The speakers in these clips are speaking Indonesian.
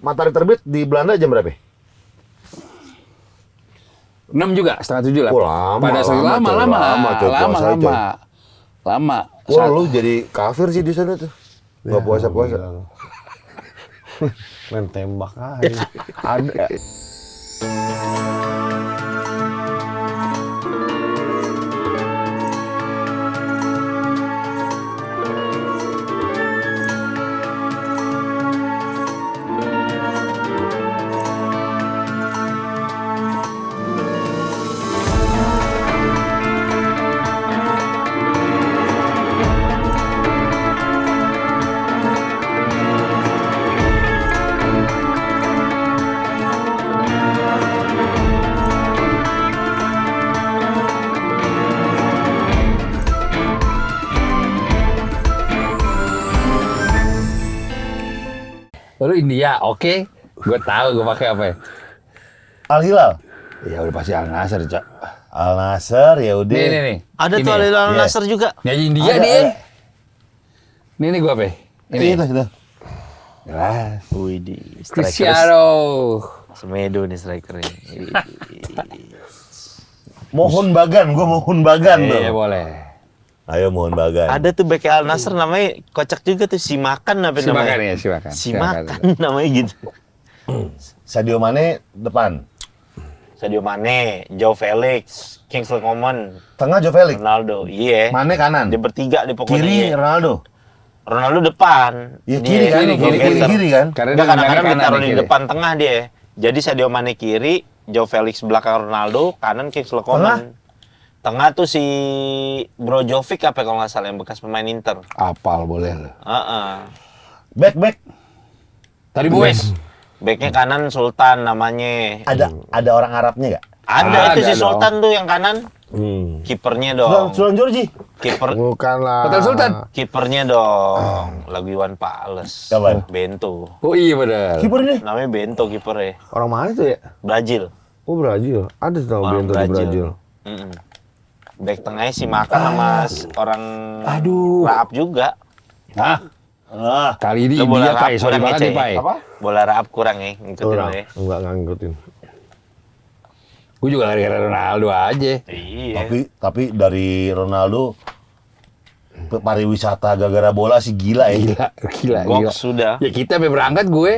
matahari terbit di Belanda jam berapa? 6 juga, setengah 7 lah. Oh, lama, Pada saat lama, coy, puasa, coy. lama. Wah, lu jadi kafir sih di sana tuh. Nggak puasa-puasa. Main tembak aja. Ada. Lalu India, oke. Gue tahu gue pakai apa ya. Al Hilal. Ya udah pasti Al Nassr, Cak. Al Nassr ya udah. Nih. Ada Ini tuh ya? Al Nassr juga. Ya India Ada, dia. ada. Ini gue apa ya? Ini. Itu. Jelas. Widih, Cristiano. Semedo nih strikernya. Mohon Bagan, gua mohon Bagan tuh. Iya boleh. Ayo mohon Bagan. Ada tuh bek Al Nassr namanya kocak juga tuh, si makan apa Si namanya? makan ya, si makan. Si makan namanya gitu. Sadio Mane depan. Sadio Mane, Joe Felix, Kingsley Coman, Tengah Joe Felix. Ronaldo. Iya. Mane kanan. Dia bertiga di pokoknya. Kiri Iya. Ronaldo. Ronaldo depan. Ya Dia kiri kan, kiri. kiri kan. Karena Enggak, dia kadang-kadang kanan, ditaruh di kiri. depan tengah dia. Jadi Sadio Mane kiri, Joe Felix belakang Ronaldo, kanan Kingsley Coman. Tengah tuh si Brozovic apa kalau nggak salah yang bekas pemain Inter. Apal boleh lo. Back. Tadi Boes. Backnya kanan Sultan namanya. Ada orang Arabnya nggak? Ada itu Ada si dong. Sultan tuh yang kanan. Kipernya dong. Sulan Georgi. Kiper Bukanlah. Hotel Sultan. kipernya dong. Lagu Iwan Fals. Kapan? Bento. Oh iya benar. Kiper ini. Namanya Bento kipernya. Orang mana tuh ya? Brazil. Oh Brazil. Ada tuh Orang Bento di Brazil. Mm-mm. Back tengahnya si makan sama orang Aduh. Raab juga. Nah, kali ini Lu bola India, Pai. Raab Sorry kurang banget ya, nih, Pai. Apa? Bola Raab kurang ya, ngikutin Orang. lo ya. Enggak ngikutin. Gue juga gara-gara Ronaldo aja. Iya. Tapi dari Ronaldo pariwisata gara-gara bola sih gila ya. Gila. Gok sudah. Ya kita sampai berangkat gue.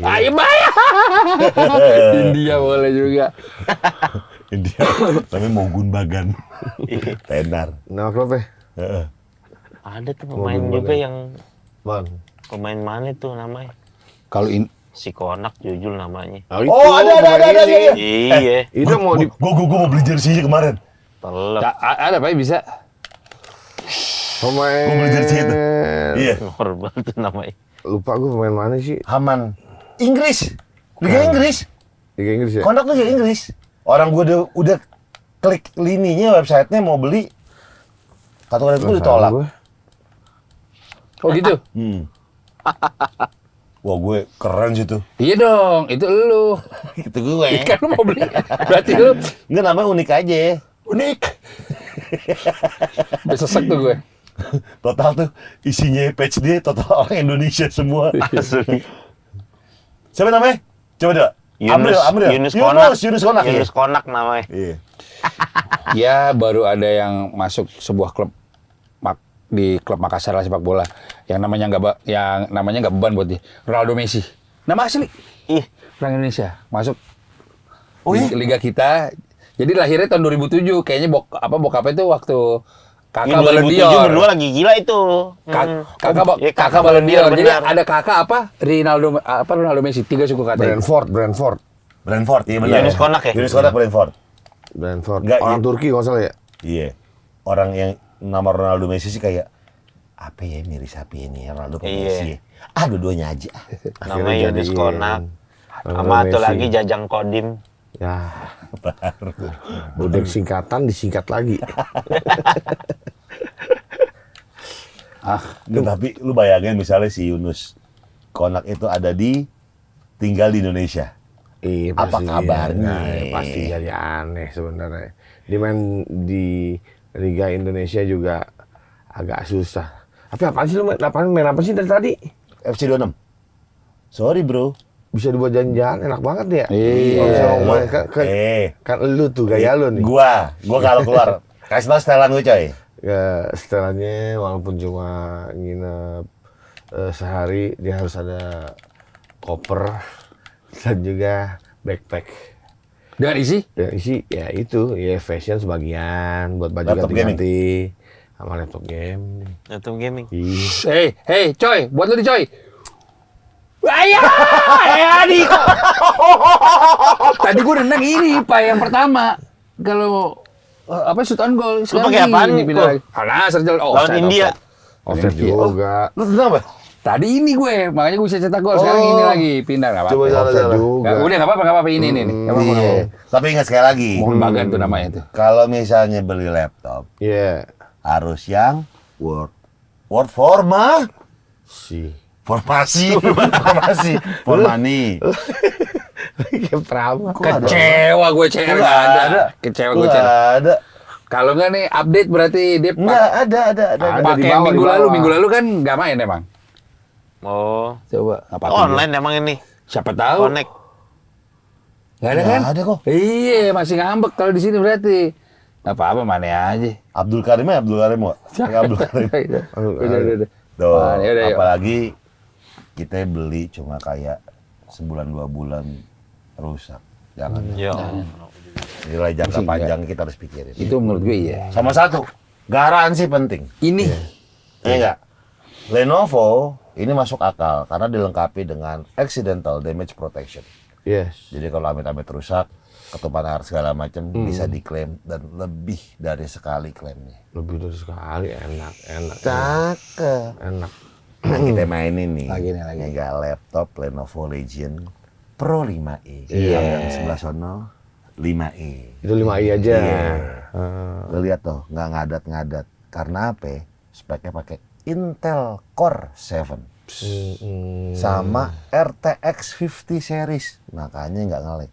Ayo bayar. India boleh juga. Dia namanya Mogun Bagan. Tenar. Nah, klub ya? Heeh. Ada tuh pemain juga yang Bang. pemain mana tuh namanya? Kalau Si Konak Jujul namanya. Oh, ada. Iya. Itu mau di Gua mau beli jersey kemarin. Telep. ada Pai bisa. pemain. Gua beli jersey itu. Iya. Normal tuh namanya. Lupa gue pemain mana sih? Haman. Inggris. Liga Inggris. Liga Inggris ya? Kontrak tuh Liga Inggris. Orang gua udah klik lininya websitenya mau beli. Kartu kredit gua ditolak. Gua. Oh gitu. Wah, gue keren sih tuh. Iya dong, itu lu. Itu gue. Kan lu mau beli. Berarti lu Enggak, namanya unik aja. unik. Udah sesek tuh gue. Total tuh isinya page dia total orang Indonesia semua. Asli. Siapa namanya? Coba dong. Yunus Konak. Yunus Konak ya. Yunus Konak namanya. Iya. Ya baru ada yang masuk sebuah klub di klub Makassar lah sepak bola yang namanya nggak beban buat dia. Ronaldo Messi. Nama asli. Ih, Orang Indonesia masuk Oh, iya? Liga kita. Jadi lahirnya tahun 2007. Kayaknya bokapnya itu waktu kakak Ini Ballon 2007 d'Or. berdua lagi gila itu. Kakak kakak Ballon d'Or. Jadi benar. ada kakak Ronaldo Messi, 3 suku kata. Brentford. Brentford, iya benar. Yunus Konak ya? Yunus Konak Brentford. Nggak, Orang iya. Turki nggak salah ya? Iya. Orang yang nama Ronaldo Messi sih kayak apa ya, miris apa ini Ronaldo ke Iya. Messi. Dua-duanya aja. Namanya Yunus jadiin Konak. Ronaldo Sama satu Messi. lagi Jajang Kodim. Ya, udah singkatan disingkat lagi. Nggak, tapi lu bayangin misalnya si Yunus Konak itu tinggal di Indonesia. Iya, Apa pasti kabarnya? pasti jadi aneh sebenarnya. Dia main di Liga Indonesia juga agak susah. Tapi apaan sih lu main apa sih dari tadi? FC 26. Sorry bro. Bisa dibuat jalan-jalan, enak banget ya. Iya. Kalau misalnya mau main, Eh. kan lu tuh gaya lu nih. Gua kalau keluar. Kasih tau setelan gue coy. Ya, setelahnya walaupun cuma nginep sehari, dia harus ada koper dan juga backpack. Dengan isi? Dan isi ya itu, ya fashion sebagian buat baju Laptop ganti-ganti sama laptop game. Laptop gaming. Ih, Hey, coy, buat lu nih coy. Ayah, Adi kok. Tadi gua nendang ini, Pak, yang pertama. Kalau apa shoot on goal sekarang pakai apaan, ini pindah Ko? lagi. Al-Nassr Lawan India. offset juga. Lu kenapa? Tadi ini gue, makanya gue bisa cetak gol. Sekarang ini lagi pindah enggak Coba apa-apa. jalan-jalan Nggak, juga. udah enggak apa-apa ini. Nggak apa-apa. Iya. Tapi ingat sekali lagi. Mohon bagan tuh namanya tuh. Kalau misalnya beli laptop Iya. harus yang Word formasi for money. Kayak peramal. Kecewa gue cewek Nggak enggak ada. ada. Kecewa Gua gue nggak cewek. ada. Kalau enggak nih update berarti dia Enggak ada. Ada di pakai bawah, di bawah. minggu lalu kan enggak main emang. Oh. Coba apa Online emang ini. Siapa tahu. Connect. Enggak ada Nggak kan? ada kok. Iya, masih ngambek kalau di sini berarti. Nggak apa-apa, mana aja. Abdul Karim Wak? Enggak Abdul Karim. Udah. Tuh, Mana, yaudah, yuk. apalagi kita beli cuma kayak sebulan 2 bulan rusak. Jangan. Yo. Nilai jangka Sih, panjang kita harus pikirin. Itu menurut gue iya. Sama satu, garansi penting. Ini Enggak. Lenovo ini masuk akal karena dilengkapi dengan accidental damage protection. Yes. Jadi kalau amit-amit rusak, ketupan air segala macam bisa diklaim dan lebih dari sekali klaimnya. Lebih dari sekali, enak. Cakep. Enak. Nah, kita mainin nih. Lagi. Enggak laptop Lenovo Legion Pro 5e. Iya. Yang sebelah sono 5e. Itu 5i aja. Iya. Lo lihat tuh, nggak ngadat-ngadat. Karena apa? Speknya pakai Intel Core 7 sama RTX 50 series, makanya nggak nge-lag.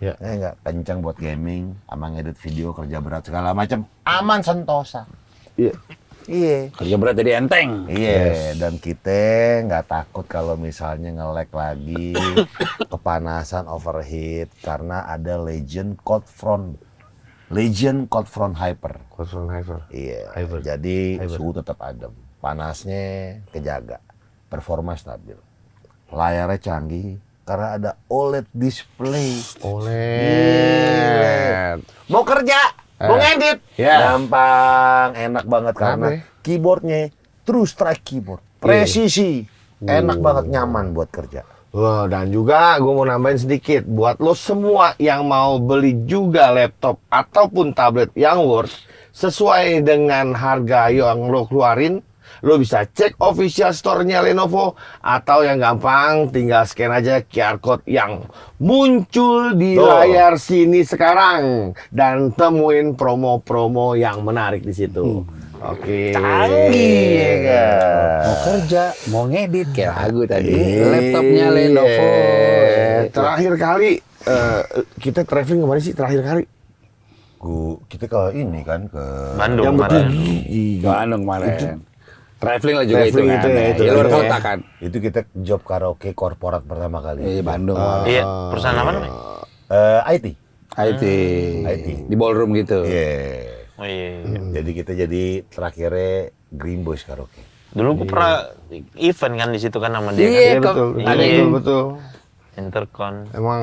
Ya. Nggak kencang buat gaming, sama ngedit video, kerja berat segala macam, aman sentosa. Iya. Iya. kerja berat jadi enteng. Iya, dan kita nggak takut kalau misalnya nge-lag lagi, kepanasan, overheat, karena ada Legion Code Front Hyper. Kosong Hyper. Iya, Hyper. jadi Hyper. suhu tetap adem, panasnya kejaga, performa stabil, layarnya canggih karena ada OLED display. OLED. Mau kerja, mau ngedit, Ya. gampang, enak banget karena Kenapa? keyboardnya True Strike keyboard, presisi, enak banget, nyaman buat kerja. Wah, dan juga gue mau nambahin sedikit buat lo semua yang mau beli juga laptop ataupun tablet yang worth sesuai dengan harga yang lo keluarin, lo bisa cek official store-nya Lenovo atau yang gampang tinggal scan aja QR code yang muncul di Tuh. layar sini sekarang dan temuin promo-promo yang menarik di situ. Oke. Canggih ya kan? Mau kerja, mau ngedit kayak lagu tadi. Iya. Laptopnya Lenovo. Terakhir kali kita traveling kemana sih terakhir kali? Kita ke ini kan, ke Bandung Yang kemarin. Bandung kemarin. Traveling lah juga itu Traveling kan. itu ya, itu Di luar kan, kota ya. kan. itu kita job karaoke korporat pertama kali. Di Bandung. Iya, perusahaan apa namanya? IT. IT. IT. Di ballroom gitu. Iya. Oh iya. Jadi kita jadi terakhirnya Green Boys karaoke. Dulu gue pernah event kan di situ kan sama dia. Iya, Iya kok. betul, Iya. betul. Kan? Intercon. Emang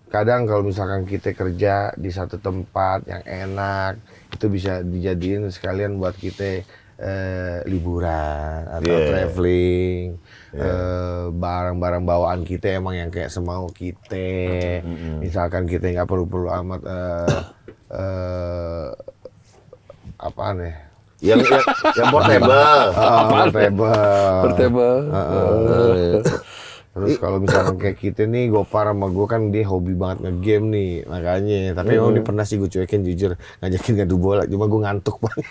kadang kalau misalkan kita kerja di satu tempat yang enak, itu bisa dijadiin sekalian buat kita liburan atau Yeah. traveling. Barang-barang bawaan kita emang yang kayak semau kita. Misalkan kita nggak perlu amat apaan ya? Yang portable. Portable. Terus kalau misalkan kayak kita nih, Gopar sama gue kan dia hobi banget nge-game nih, makanya. Tapi emang dia pernah sih gue cuekin jujur, ngajakin ngadu bola, cuma gue ngantuk banget.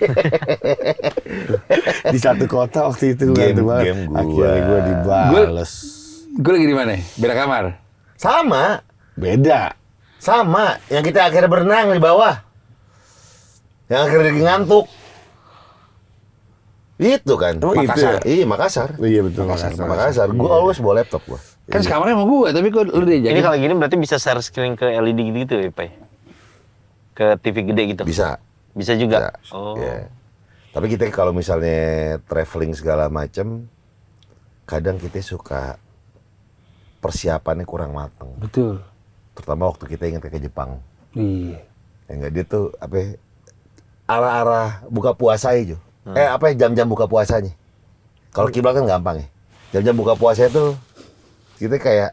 Di satu kota waktu itu gue ngantuk banget. Game gua. Akhirnya gue dibales. Gue lagi di mana? Beda kamar. Sama. Beda. Sama. Yang kita akhirnya berenang di bawah. Yang akhirnya lagi ngantuk. Itu kan. Oh, itu Makassar. ya? Iya, Makassar. Iya betul Makassar. Gue always bawa laptop gua. Kan kamarnya sama gue, tapi kok lu diajakin? Ini kalau gini berarti bisa share screen ke LED gitu ya, Pak? Ke TV gede gitu? Bisa. Bisa juga? Bisa. Oh. Ya. Tapi kita kalau misalnya traveling segala macem, kadang kita suka persiapannya kurang matang. Betul. Terutama waktu kita ingin ke Jepang. Iya. Ya enggak, dia tuh apa ya, arah-arah buka puasa aja. Jam-jam buka puasanya. Kalau kiblat kan gampang ya. Jam-jam buka puasa itu kita kayak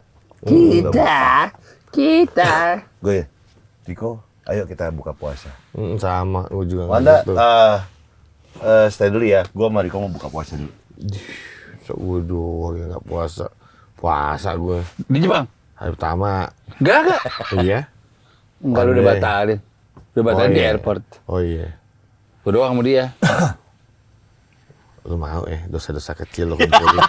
kita. Gue, Diko, ayo kita buka puasa. Sama, gue juga. Wanda, gitu. stay dulu ya. Gue sama Diko mau buka puasa dulu. Gue doang yang nggak puasa. Puasa gue. Di Jepang? Hari pertama. Enggak. Iya. Enggak, lu udah batalin. Udah batalin di airport. Oh iya. Gue doang sama dia. Lu mau dosa-dosa kecil lu kumpulin.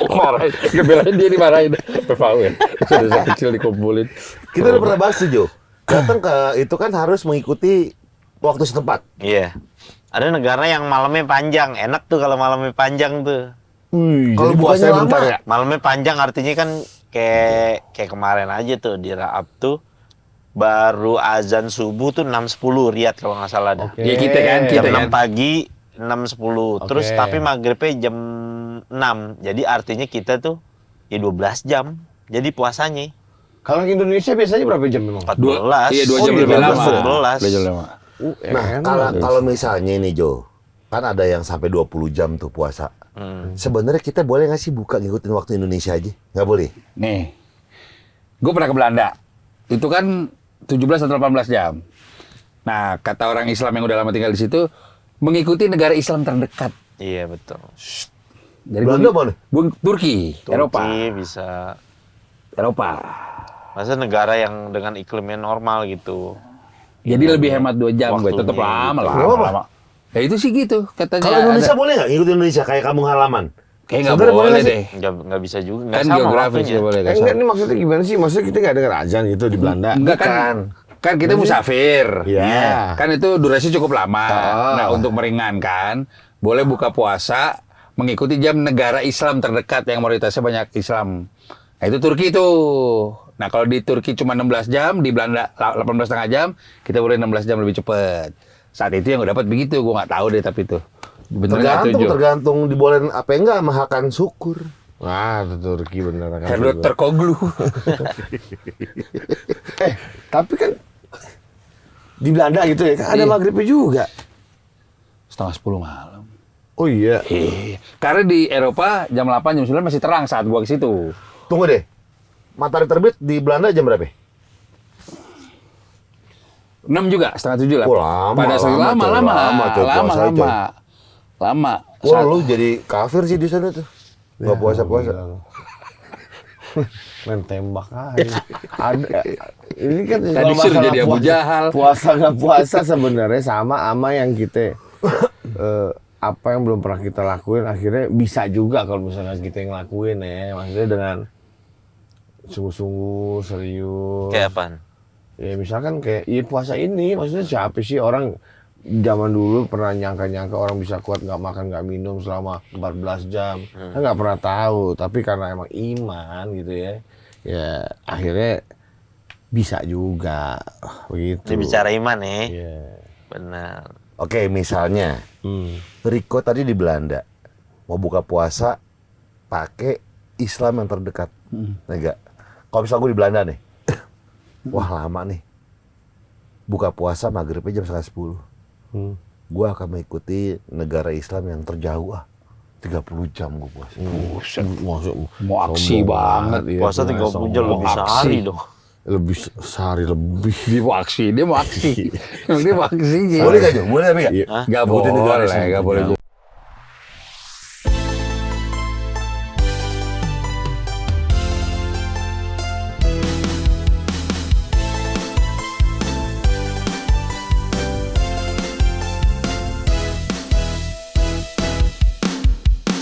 Marahin, ngebelain dia dimarahin. PVW, dosa kecil dikumpulin. Kita udah pernah bahas tuh, Jo. Datang ke itu kan harus mengikuti waktu setempat. Iya. Ada negara yang malamnya panjang. Enak tuh kalau malamnya panjang tuh. Kalau Jadi bukannya puasanya lama, bentar ya? Malamnya panjang artinya kan kayak kemarin aja tuh di Raab tuh baru azan subuh tuh 6.10 Riyadh kalau nggak salah dah. Ya kita kan, Jam kita 6 kan. pagi 6.10. Terus Oke. tapi maghribnya jam 6. Jadi artinya kita tuh ya 12 jam. Jadi puasanya Kalau di Indonesia biasanya berapa jam memang? 14. Iya, 2 Oh, jam di lebih 12, lama. 12. 2 jam lama. Nah, kalau misalnya ini, Jo, kan ada yang sampai 20 jam tuh puasa. Sebenarnya kita boleh nggak sih buka ngikutin waktu Indonesia aja? Nggak boleh? Nih, gue pernah ke Belanda. Itu kan 17 atau 18 jam. Nah, kata orang Islam yang udah lama tinggal di situ, mengikuti negara Islam terdekat. Iya betul. Dari Belanda mana? Turki, Eropa. Turki bisa. Eropa. Masa negara yang dengan iklimnya normal gitu. Jadi lebih hemat 2 jam, gue Waktunya tetap lama gitu. lah. Nggak apa-apa. Lama. Ya itu sih gitu, katanya. Kalau Indonesia ada. boleh nggak ngikutin Indonesia kayak kampung halaman? Kayak nggak Sebenarnya boleh nggak sih? deh. Nggak bisa juga. Nggak Kan sama geografis waktunya. nggak boleh. nggak Enggak, sama. ini maksudnya gimana sih? Maksudnya kita nggak dengar azan gitu di Belanda? Enggak kan? Kan kita musafir. Iya. Kan itu durasi cukup lama. Oh. Nah, untuk meringankan, boleh buka puasa mengikuti jam negara Islam terdekat yang mayoritasnya banyak Islam. Nah, itu Turki tuh. Nah, kalau di Turki cuma 16 jam, di Belanda 18,5 jam, kita boleh 16 jam lebih cepat. Saat itu yang gue dapat begitu, gue nggak tahu deh tapi itu. Bener nggak tuh, Jo? Tergantung dibolehin apa enggak mahakan syukur. Wah, itu Turki bener kan. Herdo terkoglu. Tapi kan di Belanda gitu ya, kan ada Iya. maghribnya juga. 9:30 malam. Oh iya. Karena di Eropa jam 8, jam 9 masih terang saat gua ke situ. Tunggu deh. Matahari terbit di Belanda jam berapa? 6 juga, 6:30 lah. Oh, lama, Pada saat lama, coy. Lama, coy, puasanya, coy. Lama. Wah, lu jadi kafir sih di sana tuh. Nggak puasa-puasa. Main tembak aja. Ada. Ini kan Tadi kalau suruh masalah jadi Abu Jahal. Puasa nggak puasa sebenarnya sama yang kita apa yang belum pernah kita lakuin akhirnya bisa juga kalau misalnya kita yang lakuin ya. Maksudnya dengan sungguh-sungguh serius. Kayak apaan? Ya misalkan kayak ya puasa ini, maksudnya siapa sih orang zaman dulu pernah nyangka-nyangka orang bisa kuat nggak makan nggak minum selama 14 jam. Kan nggak pernah tahu, tapi karena emang iman gitu ya, ya akhirnya bisa juga begitu. Ini bicara iman ya. Iya. Benar. Oke, misalnya Riko tadi di Belanda mau buka puasa pakai Islam yang terdekat. Enggak. Kalau misal gue di Belanda nih, wah lama nih. Buka puasa maghribnya jam 9:30. Gue akan mengikuti negara Islam yang terjauh 30 jam gue puasa. Mau aksi banget. Iya, Puasa 30 jam lebih sehari dong. lebih sehari lebih. Dia mau aksi. Dia mau aksi. Dia mau aksi. Boleh nggak, Jo? Boleh tapi nggak? Iya. Nggak Ngikutin negara boleh. Islam Nggak boleh. terjauh.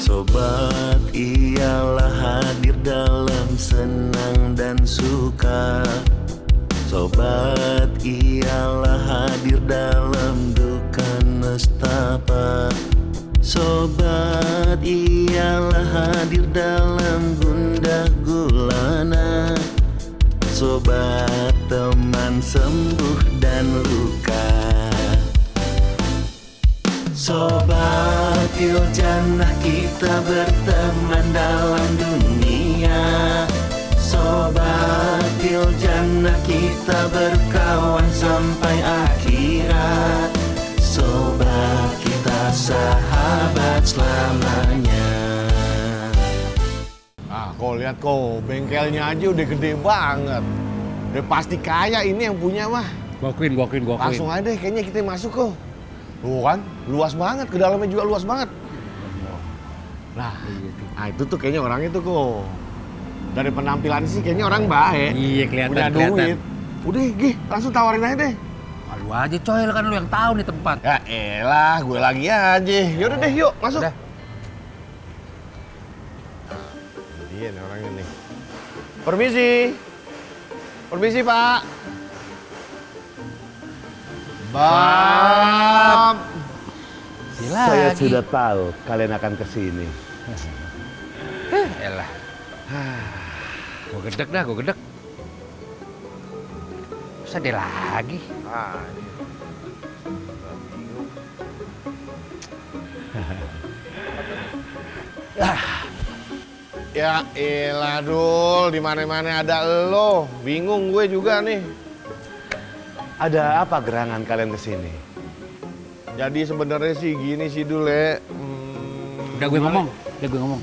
Sobat ialah hadir dalam senang dan suka. Sobat ialah hadir dalam duka nestapa. Sobat ialah hadir dalam gundah gulana. Sobat teman sembuh dan luka. Sobat Iljannah kita berteman dalam dunia. Sobat Iljannah kita berkawan sampai akhirat. Sobat kita sahabat selamanya. Ah, kau lihat kau, bengkelnya aja udah gede banget. Udah pasti kaya ini yang punya mah. Gua akuin. Langsung aja deh, kayaknya kita masuk kok. Tuh kan, luas banget, ke dalamnya juga luas banget. Nah, itu tuh kayaknya orang itu kok. Dari penampilan sih kayaknya orang baik. Iya, kelihatan. Punya duit. Udah, Gih, langsung tawarin aja deh. Lu aja coy, kan lu yang tahu nih tempat. Ya elah, gue lagi aja. Yaudah deh, yuk, masuk. Udah. Iya nih orangnya nih. Permisi. Permisi, Pak. Bab. Saya sudah tahu kalian akan kesini. Elah. Gua gedek dah, gua gedek. Sedih lagi. Ya elah Dul, di mana-mana ada lo. Bingung gue juga nih. Ada apa gerangan kalian kesini? Jadi sebenarnya sih gini sih Dul ya. Udah gue ngomong.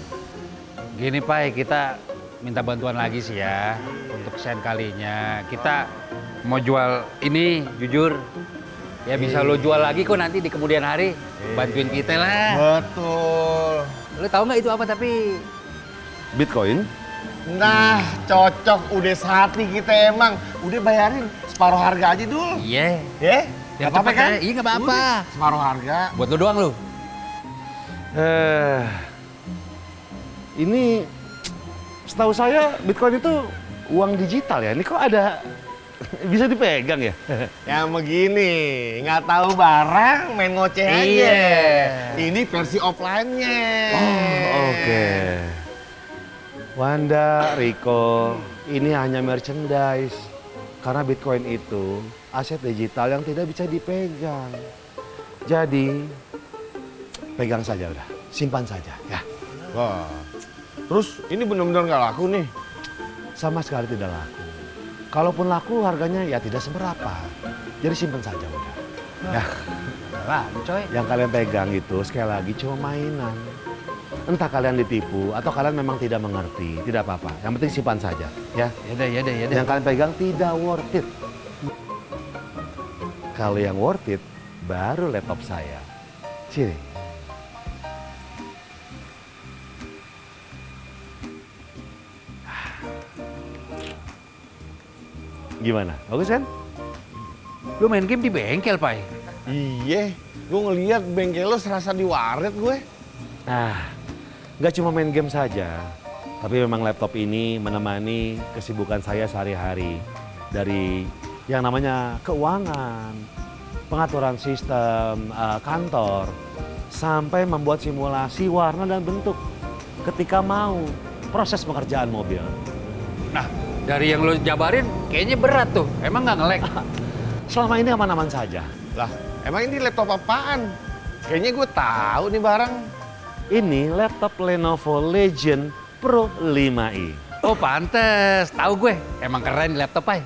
Gini Pai, kita minta bantuan lagi sih ya. Untuk sen kalinya. Kita mau jual ini, jujur. Ya bisa lo jual lagi kok nanti di kemudian hari. Bantuin kita lah. Betul. Lo tahu nggak itu apa tapi? Bitcoin? Nah, cocok. Udah sehati kita emang. Udah bayarin separuh harga aja Dul. Iya. Ya? Yang Gak apa-apa cepet kan? aja. Iya nggak apa-apa. Udah, separuh harga. Buat lo doang lo. Ini setahu saya Bitcoin itu uang digital ya. Ini kok ada bisa dipegang ya? Yang begini, nggak tahu barang, main ngoceh aja. Iya. Ini versi offline-nya. Oke. Wanda, Riko, ini hanya merchandise. Karena Bitcoin itu aset digital yang tidak bisa dipegang. Jadi, pegang saja udah. Simpan saja ya. Wah. Terus ini benar-benar nggak laku nih. Sama sekali tidak laku. Kalaupun laku harganya ya tidak seberapa. Jadi simpan saja udah. Ya. Lah, coy. Yang kalian pegang itu sekali lagi cuma mainan. Entah kalian ditipu atau kalian memang tidak mengerti, tidak apa-apa. Yang penting simpan saja, ya. Ya deh. Yang kalian pegang tidak worth it. Kalau yang worth it, baru laptop saya. Sini. Gimana? Bagus kan? Lu main game di bengkel, Pai. Iya, gue ngeliat bengkel lo serasa di waret gue. Nggak cuma main game saja, tapi memang laptop ini menemani kesibukan saya sehari-hari. Dari yang namanya keuangan, pengaturan sistem kantor, sampai membuat simulasi warna dan bentuk ketika mau proses pengerjaan mobil. Nah, dari yang lu jabarin kayaknya berat tuh. Emang nggak nge-lag? Selama ini aman-aman saja. Lah, emang ini laptop apaan? Kayaknya gue tahu nih barang. Ini laptop Lenovo Legion Pro 5i. Oh, pantes. Tahu gue. Emang keren laptop, Pai.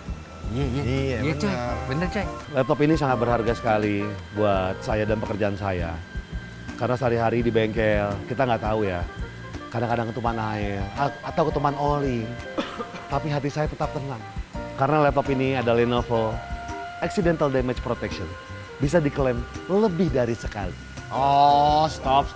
Iya, Iya, coy. Bener, coy. Laptop ini sangat berharga sekali buat saya dan pekerjaan saya. Karena sehari-hari di bengkel, kita nggak tahu ya. Kadang-kadang ketupan air atau ketupan oli. Tapi hati saya tetap tenang. Karena laptop ini ada Lenovo Accidental Damage Protection. Bisa diklaim lebih dari sekali. Oh, stop.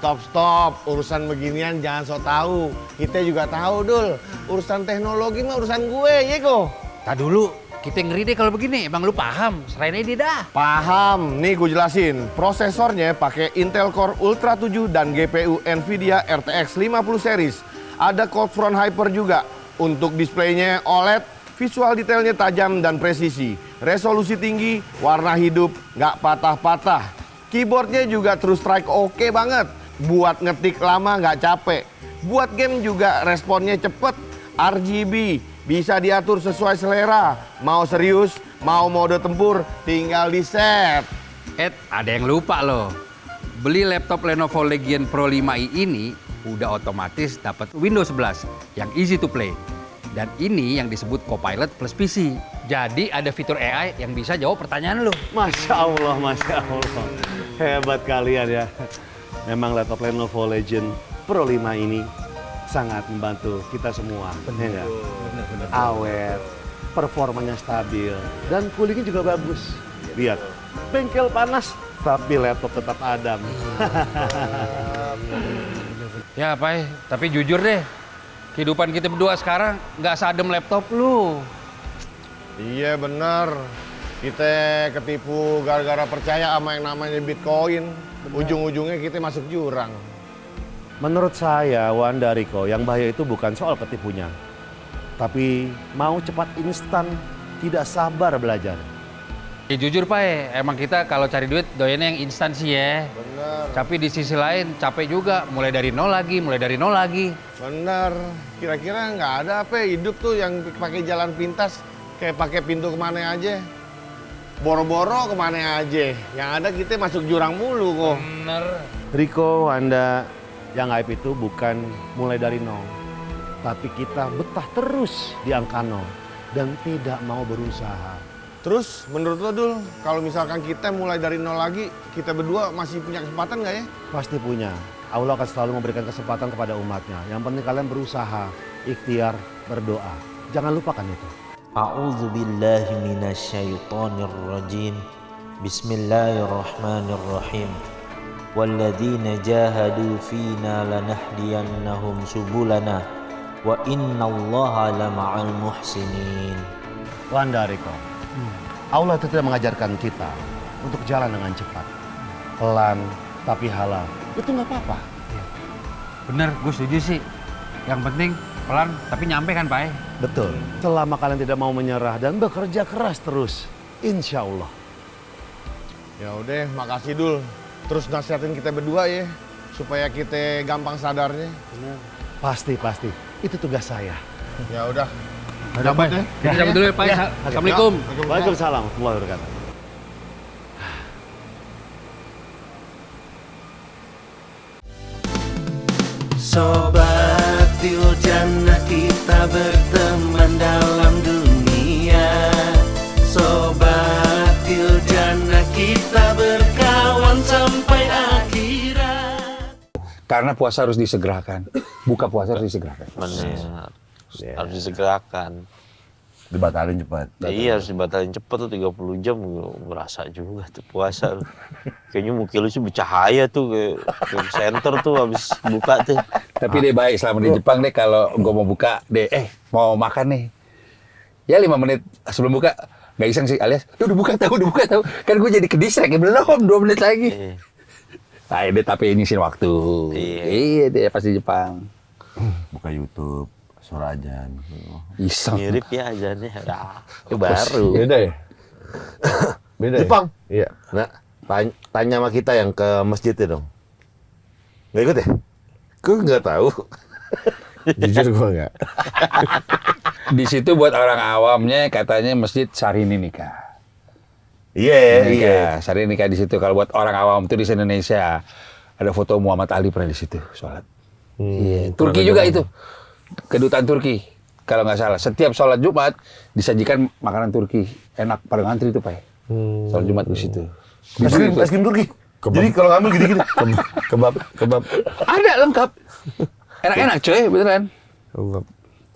Urusan beginian jangan sok tahu. Kita juga tahu, Dul. Urusan teknologi mah urusan gue, ya kok. Tak dulu. Kita ngeri deh kalau begini. Emang lu paham? Serain aja dia dah. Paham, nih gue jelasin. Prosesornya pakai Intel Core Ultra 7 dan GPU Nvidia RTX 50 series. Ada Cold Front Hyper juga. Untuk displaynya OLED, visual detailnya tajam dan presisi. Resolusi tinggi, warna hidup, nggak patah-patah. Keyboardnya juga True Strike oke banget. Buat ngetik lama nggak capek. Buat game juga responnya cepet. RGB, bisa diatur sesuai selera. Mau serius, mau mode tempur, tinggal di set. Ada yang lupa loh. Beli laptop Lenovo Legion Pro 5i ini udah otomatis dapat Windows 11 yang easy to play. Dan ini yang disebut Copilot plus PC. Jadi ada fitur AI yang bisa jawab pertanyaan lo. Masya Allah, Masya Allah. Hebat kalian ya. Memang laptop Lenovo Legion Pro 5 ini sangat membantu kita semua. Benar. Awet, performanya stabil, dan coolingnya juga bagus. Lihat, bengkel panas, tapi laptop tetap adem. Ya Pai, tapi jujur deh, kehidupan kita berdua sekarang nggak seadem laptop lu. Iya bener. Kita ketipu gara-gara percaya sama yang namanya Bitcoin. Ujung-ujungnya kita masuk jurang. Menurut saya, Wanda, Riko, yang bahaya itu bukan soal ketipunya. Tapi mau cepat instan, tidak sabar belajar. Ya jujur Pai, emang kita kalau cari duit doyannya yang instan sih ya. Bener. Tapi di sisi lain capek juga, mulai dari nol lagi. Bener. Kira-kira nggak ada apa hidup tuh yang pakai jalan pintas. Kayak pakai pintu kemana aja. Boro-boro kemana aja. Yang ada kita masuk jurang mulu kok. Bener. Riko, Wanda, yang aib itu bukan mulai dari nol. Tapi kita betah terus di angka nol dan tidak mau berusaha. Terus menurut lo Dul, kalau misalkan kita mulai dari nol lagi, kita berdua masih punya kesempatan nggak ya? Pasti punya. Allah akan selalu memberikan kesempatan kepada umatnya. Yang penting kalian berusaha, ikhtiar, berdoa. Jangan lupakan itu. A'udzu billahi minasyaitonir rajim. Bismillahirrahmanirrahim. Walladzina jahadu fina lanahdiyannahum subulana wa innallaha lama'al muhsinin. Wanda, Riko, Allah itu tidak mengajarkan kita untuk jalan dengan cepat. Pelan, tapi halal. Itu nggak apa-apa. Bener, gue setuju sih. Yang penting pelan tapi nyampe kan Pai? Betul. Selama kalian tidak mau menyerah dan bekerja keras terus, insya Allah. Ya udah, makasih Dul. Terus nasihatin kita berdua ya, supaya kita gampang sadarnya. Pasti. Itu tugas saya. Ya udah. Udah Pai, kita cabut dulu ya Pai. Assalamualaikum. Waalaikumsalam warahmatullahi wabarakatuh. Sobat Diljana, kita berteman dalam dunia. Sobat Diljana, kita berkawan sampai akhirat. Karena puasa harus disegerakan. Buka puasa harus disegerakan. Benar. Harus disegerakan. Dibatalin cepat. Iya, harus dibatalin cepet tuh 30 jam. Berasa juga tuh puasa. Kayaknya muka lu sih bercahaya tuh kayak center tuh habis buka tuh. Tapi deh baik selama di Jepang deh kalau gue mau buka deh, mau makan nih. Ya 5 menit sebelum buka, nggak iseng sih alias, udah buka tahu. Kan gue jadi kedisrek, ya belum 2 menit lagi. Iya. Nah ini tapi nyisin waktu. Iya deh pas di Jepang. Buka YouTube, suara ajan. Iseng. Mirip ya ajannya. Itu baru. Beda ya? Beda Jepang? Ya? Iya. Nah, tanya sama kita yang ke masjidnya dong. Nggak ikut ya? Gue nggak tahu. Jujur gue nggak. Di situ buat orang awamnya katanya masjid Syahrini nikah. Iya. Syahrini nikah di situ. Kalau buat orang awam tuh di Indonesia ada foto Muhammad Ali pernah di situ sholat. Iya. Turki juga itu. Kedutaan Turki. Kalau nggak salah, setiap sholat Jumat disajikan makanan Turki. Enak, pada ngantri itu, Pak. Sholat Jumat di situ. Es krim Turki. Jadi kalau ngambil gini-gini. Kebab. Ada lengkap. Enak-enak coy, beneran.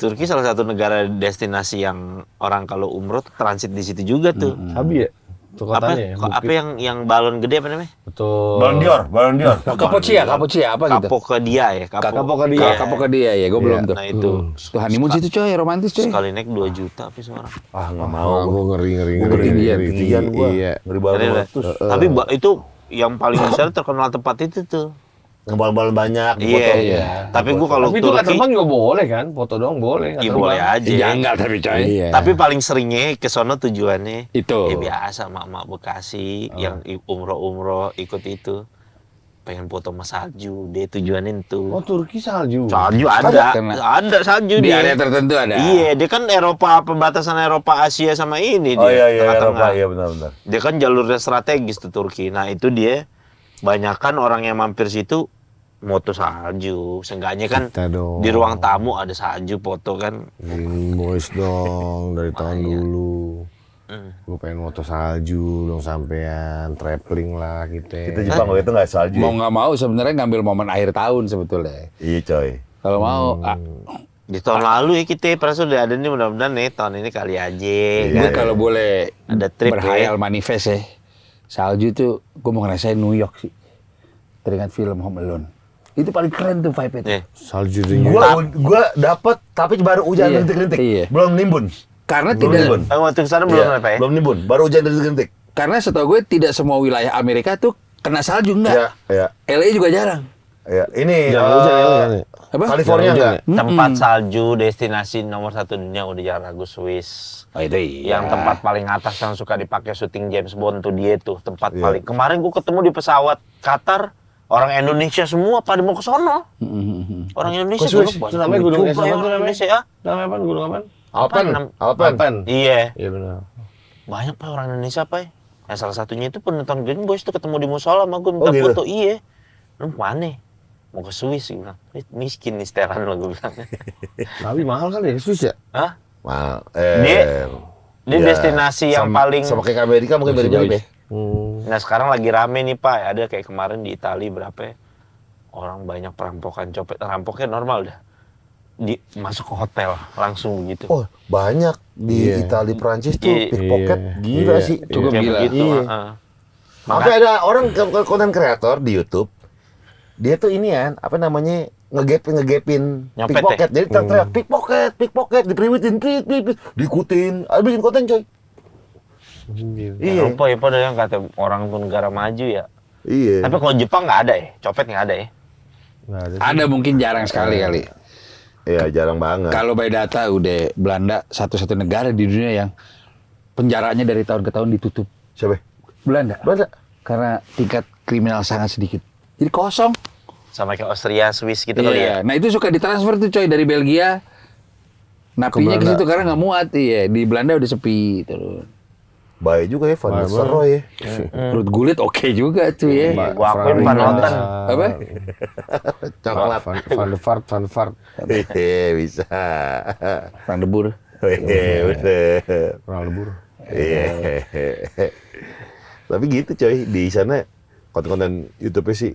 Turki salah satu negara destinasi yang orang kalau umroh transit di situ juga tuh. Sabi ya? Tuh katanya ya. Apa yang balon gede apa namanya? Betul. Balon Dior. Kapocia apa gitu? Kapokadia ya. Kapokadia ya, gue belum tuh. Nah itu Tuh honeymoon situ coy, romantis coy. sekali naik 2 juta tapi seorang. Ah nggak mau. Gue ngeri. Ketinggian gua. Iya. Ngeri banget. Tapi itu yang paling besar terkenal tempat itu tuh. ngebal-bal banyak di Iya, foto. iya. Tapi gua kalau Tapi itu kan Turki, terbang juga boleh kan? Foto doang boleh. nggak iya terbang. boleh aja. Janggal tapi coy. Iya. Tapi paling seringnya ke sono tujuannya Itu. ya biasa mak-mak Bekasi yang umroh-umroh ikut itu. Pengen foto sama salju, dia tujuannya itu. Oh, Turki salju. Salju ada, Karena ada salju di dia. area tertentu ada. Iya, dia kan Eropa, perbatasan Eropa Asia sama ini Oh dia. iya iya tengah-tengah. Eropa, iya benar-benar. Dia kan jalurnya strategis tuh Turki. Nah itu dia, banyakan orang yang mampir situ moto salju. Seenggaknya kan Kita dong. di ruang tamu ada salju foto kan. Green Boys dong dari tahun dulu. Gue pengen moto salju dong sampean, traveling lah kita. Kita Jepang waktu itu nggak salju. Mau nggak mau sebenarnya ngambil momen akhir tahun sebetulnya. Iya coy. Kalau mau, Di tahun lalu ya kita perasaan udah ada nih, mudah-mudahan nih tahun ini kali aja. gue kan. kalau boleh Ada trip berhayal ya. manifest ya. Salju tuh gue mau ngerasain New York sih. Teringat film Home Alone. Itu paling keren tuh vibe itu. Nih, Salju di New Gua dapet tapi baru hujan Iya, rintik-rintik. iya. Belum nimbun. Karena Belum tidak nimbun. waktu kesana belum Iya, apa ya? Belum nimbun, baru hujan rintik-rintik. karena setahu gue tidak semua wilayah Amerika tuh kena salju enggak. Iya, iya. LA juga jarang. Iya, ini Jangan hujan ya, kan ya? Apa? California Jangan enggak? hujan Tempat salju destinasi nomor 1 dunia udah jarang ragu Swiss. Oh itu iya. Yang tempat paling atas yang suka dipakai syuting James Bond tuh dia tuh tempat Iya. paling. Kemarin gua ketemu di pesawat Qatar orang Indonesia semua pada mau ke sono. Orang Indonesia Kok Swiss? gua Itu namanya gunung es apa juga ya tuh orang namanya? Indonesia ya. Namanya apa? Gunung apa? Alpen. Nam- Alpen. Iya, Iya benar. banyak pak orang Indonesia pak. Yang salah satunya itu penonton Green Boys tuh ketemu di musola sama gue minta Oh, gitu? foto. Iya. Lu mana? Mau ke Swiss, gue bilang. Miskin nih seteran lo, gue bilang. Tapi mahal kali ya Swiss ya? Hah? Mal, Dia destinasi yang paling. sama kayak Amerika mungkin Masih mirip-mirip ya. Nah sekarang lagi rame nih pak. Ada kayak kemarin di Itali berapa ya? Orang banyak perampokan copet. Rampoknya normal dah. Masuk ke hotel langsung gitu. Oh, banyak di Iya. Italia Prancis tuh Iya. pickpocket Iya. gila Iya. sih. Cukup Kayak gila. begitu, Iya. heeh. Sampai ada orang konten kreator di YouTube, dia tuh ini kan, apa namanya, ngegapin Nyopet pickpocket. Jadi teriak pickpocket, diperiwitin, diikutin, ada bikin konten coy. Iya, Eropa ya pada yang kata orang tuh negara maju ya. iya. Tapi kalau Jepang nggak ada ya, copet nggak ada ya. Nggak ada. Ada mungkin jarang sekali kali. Iya, jarang banget. Kalau by data udah Belanda satu-satu negara di dunia yang penjaranya dari tahun ke tahun ditutup. Siapa? Belanda. Belanda. Karena tingkat kriminal sangat sedikit. Jadi kosong. Sama kayak Austria, Swiss gitu kali ya. Iya. Nah itu suka ditransfer tuh coy dari Belgia. Napinya ke Belanda. situ karena nggak muat. Iya. Di Belanda udah sepi turun. Baik juga ya, Van Baik Nistelrooy ya. Ruth Gullit oke juga tuh ya. Gua akuin Van Houten. Apa? Coklat. Van de Vaart. Iya, bisa. Van de Boer. Iya, bener. Ronald Bur. Iya. Tapi gitu coy, di sana konten-konten YouTube-nya sih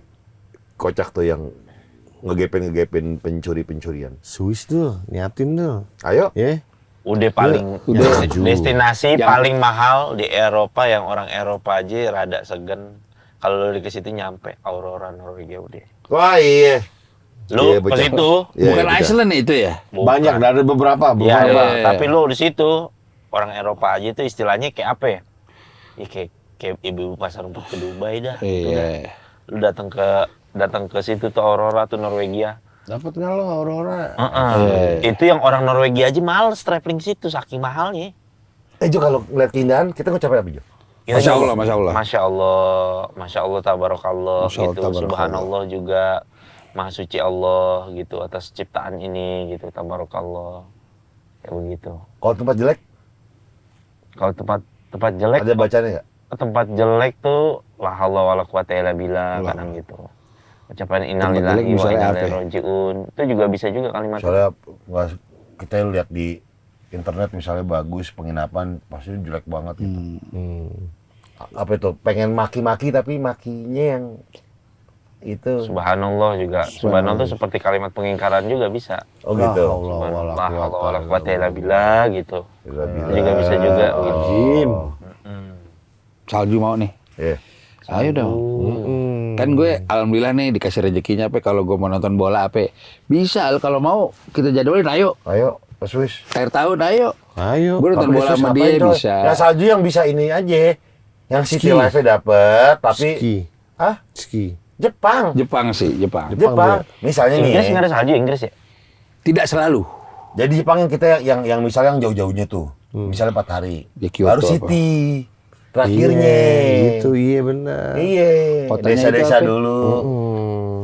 kocak tuh yang ngegepin pencurian. Swiss tuh, niatin tuh. Ayo. Ya. Udah paling Udah. destinasi Yang- paling mahal di Eropa yang orang Eropa aja rada segan. Kalau lu ke situ nyampe Aurora Norwegia udah. Wah iya. Lu Iya, ke betul. situ Iya, Bukan iya, Iceland itu ya? bukan. Banyak, ada beberapa. Ya, Iya. tapi lu di situ orang Eropa aja itu istilahnya kayak apa ya? Ya kayak ibu pasar rumput ke Dubai dah. gitu dah. Iya. Lu datang ke situ tuh Aurora tuh Norwegia. Dapat nggak lo Aurora? Itu yang orang Norwegia aja males traveling situ saking mahalnya. Jo kalau ngeliat keindahan kita ngucapin apa Jo? Kita Masya juga- Allah, Masya Allah. Masya Allah, tabarakallah Masya Allah, gitu. tabarakallah. Subhanallah juga Maha suci Allah gitu atas ciptaan ini gitu, tabarakallah. Kayak begitu. Kalau tempat jelek Kalau tempat jelek, ada bacanya nggak? tempat jelek tuh la haula wala quwata illa billah kadang gitu. Ucapan jelek innalillahi wa misalnya inna apa ilaihi ya? rajiun. Itu juga bisa juga kalimat. Soalnya nggak, kita lihat di internet misalnya bagus penginapan pasti jelek banget gitu. Apa itu? Pengen maki-maki tapi makinya yang itu. Subhanallah juga. Subhanallah itu seperti kalimat pengingkaran juga bisa. Oh gitu. La haula wala quwata illa billah gitu. Itu juga bisa juga gitu. Jim. Salju mau nih. Iya. Ayo dong. Kan gue alhamdulillah nih dikasih rezekinya apa kalau gue mau nonton bola apa. Bisa kalau mau kita jadwalin ayo. Ayo ke Swiss. Akhir tahun ayo. Ayo. Gue nonton Tapi bola Swiss sama ngapain, dia coy? bisa. Ya salju yang bisa ini aja. Yang City Life-nya dapet tapi Ski. Hah? Ski. Jepang. Jepang sih, Jepang. Jepang. Misalnya nih. Inggris nggak ada salju Inggris ya? Tidak selalu. Jadi Jepang yang kita yang misalnya yang jauh-jauhnya tuh. Misalnya 4 hari. Di Kyoto Baru apa? City. Terakhirnya. Gitu, iya benar. Iya. Kotanya Desa-desa itu apa? dulu.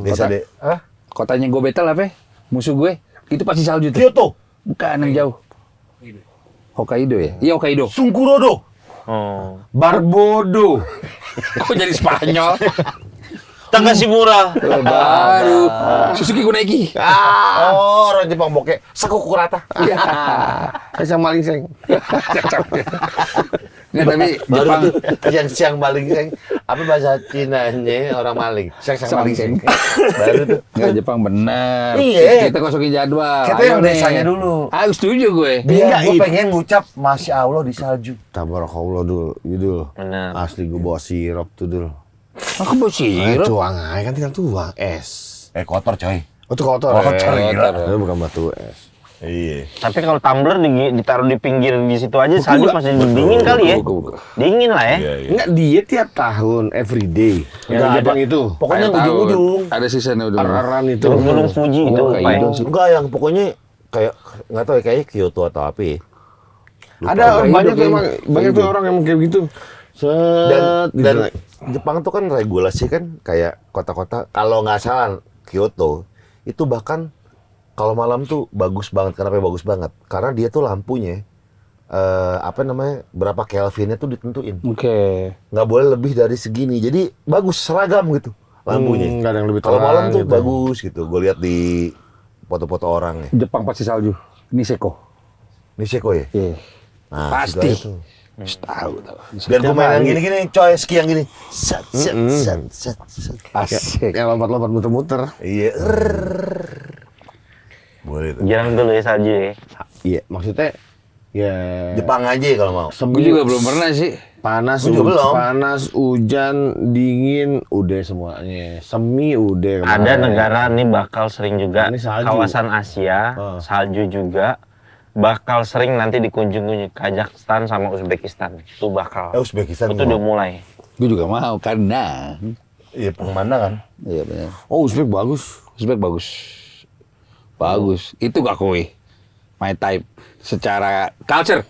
Desa Kota? Hah? Kotanya gue betel apa? Musuh gue. Itu pasti salju tuh. Kyoto. Bukan yang jauh. Hokkaido ya? Iya Hokkaido. Sungkurodo. Oh. Barbodo. Kok jadi Spanyol? Takashimura. Baru. Suzuki Guneki. Oh, orang Jepang bokeh. Sakukurata. Iya. Saya sama Malingseng. Nggak, tapi Baru Jepang. tuh yang siang maling seng. Apa bahasa Cinanya orang maling? Siang maling seng. Baru tuh. Nggak, Jepang benar. Iya. Kita kosokin jadwal. Kita Ayo yang nih. desanya dulu. Ah, setuju gue. Biar gue pengen ngucap Masya Allah di salju. Tabarakallah dulu, Dul. Benar. Asli gue bawa sirup tuh Dul. Aku mau sirup. Tuang aja kan tinggal tuang es. Kotor coy. Oh itu kotor. Kotor, gila. Itu bukan batu es. Iya. Tapi kalau tumbler ditaruh di pinggir di situ aja salju masih dingin kali ya? Buka. Dingin lah ya. Enggak, dia tiap tahun everyday. Yang di Jepang itu. Pokoknya Kayak ujung-ujung. tahun. Ada sisanya udah. Araran itu. Gunung Fuji itu. Oh, Pak. Hokkaido sih. Enggak, yang pokoknya kayak nggak tahu ya, kayak Kyoto atau apa ya. Ada banyak tuh emang banyak tuh orang yang kayak gitu. Set, Dan Jepang tuh kan regulasi kan kayak kota-kota, kalau nggak salah Kyoto itu bahkan kalau malam tuh bagus banget. Kenapa bagus banget? Karena dia tuh lampunya apa namanya, berapa Kelvinnya tuh ditentuin. Oke. Nggak boleh lebih dari segini. Jadi bagus, seragam gitu lampunya. nggak ada yang lebih Kalau terang malam tuh gitu. bagus gitu. Gue lihat di foto-foto orang ya. Jepang pasti salju. Niseko. Niseko ya? Iya. Nah, Pasti. gitu aja tuh. Tahu tahu. Biar gue main yang gini-gini, coy, ski yang gini. Set, set, set, set, set. Asik. Yang lompat-lompat muter-muter. Iya. Boleh tuh. Jarang dulu ya salju ya. Iya, maksudnya ya Jepang aja kalau mau. Gue juga belum pernah sih. panas, Gua juga belum. panas, hujan, dingin, udah semuanya. Semi udah. Ada kemarin. negara nih bakal sering juga Ini salju. kawasan Asia, salju juga bakal sering nanti dikunjungi Kazakhstan sama Uzbekistan. Itu bakal. Uzbekistan. Itu udah mulai. Gue juga mau karena. Iya, pemandangan. Iya benar. Oh, Uzbek bagus. Uzbek bagus. Bagus. Itu gak kue. My type. Secara culture.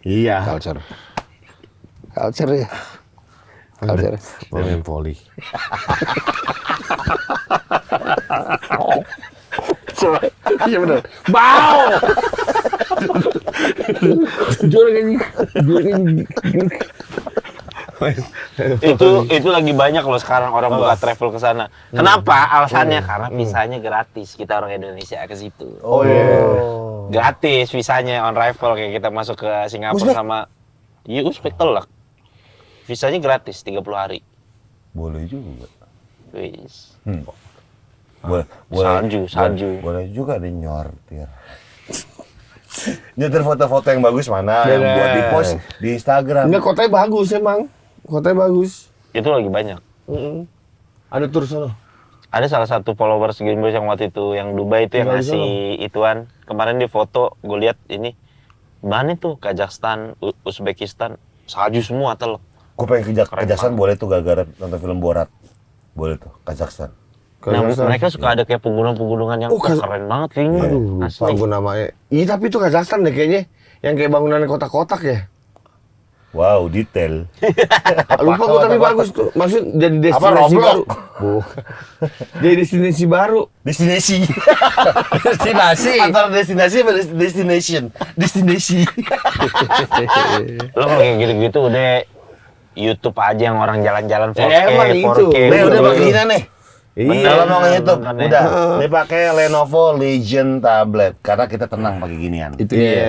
Iya. Culture. Culture ya. Culture. Pemain voli. Iya benar. Bau. Jorok ini. Itu lagi banyak loh sekarang orang buka travel ke sana. Kenapa? Alasannya karena visanya gratis. Kita orang Indonesia ke situ. Oh iya. Gratis visanya on arrival kayak kita masuk ke Singapura Uzbek? sama Uzbek telak. Visanya gratis 30 hari. Boleh juga. Wis. Boleh. Salju. Boleh juga di nyortir. Nyetir foto-foto yang bagus mana yang buat di post di Instagram. Enggak, kotanya bagus emang. Kotanya bagus. Itu lagi banyak. Ada tur sana. Ada salah satu followers Greenboys yang waktu itu yang Dubai itu yang Tinggal di ngasih ituan. Kemarin di foto gue lihat ini mana tuh Kazakhstan, Uzbekistan, salju semua teluk. Gue pengen ke Keren Kazakhstan, boleh tuh gara-gara nonton film Borat. Boleh tuh, Kazakhstan. Nah, Kazakhstan. mereka suka ada kayak pegunungan-pegunungan yang Oh, keren banget kayaknya. Aduh, lupa Asli. gue namanya. Iya, tapi itu Kazakhstan deh kayaknya. Yang kayak bangunan kotak-kotak ya. Wow, detail. Lupa gue tapi bagus tuh. Maksud jadi destinasi Roblox? baru. Bukan. Jadi destinasi baru. Destinasi. Destinasi. Antara destinasi apa destination? Destinasi. Lo kalau kayak gitu-gitu udah YouTube aja yang orang jalan-jalan 4K, Emang 4K. itu. Nih udah gitu. pakai nih. Iya. Kalau mau nge-YouTube, makanya. udah. Dia pakai Lenovo Legion tablet karena kita tenang pakai ginian. Itu Iya. dia.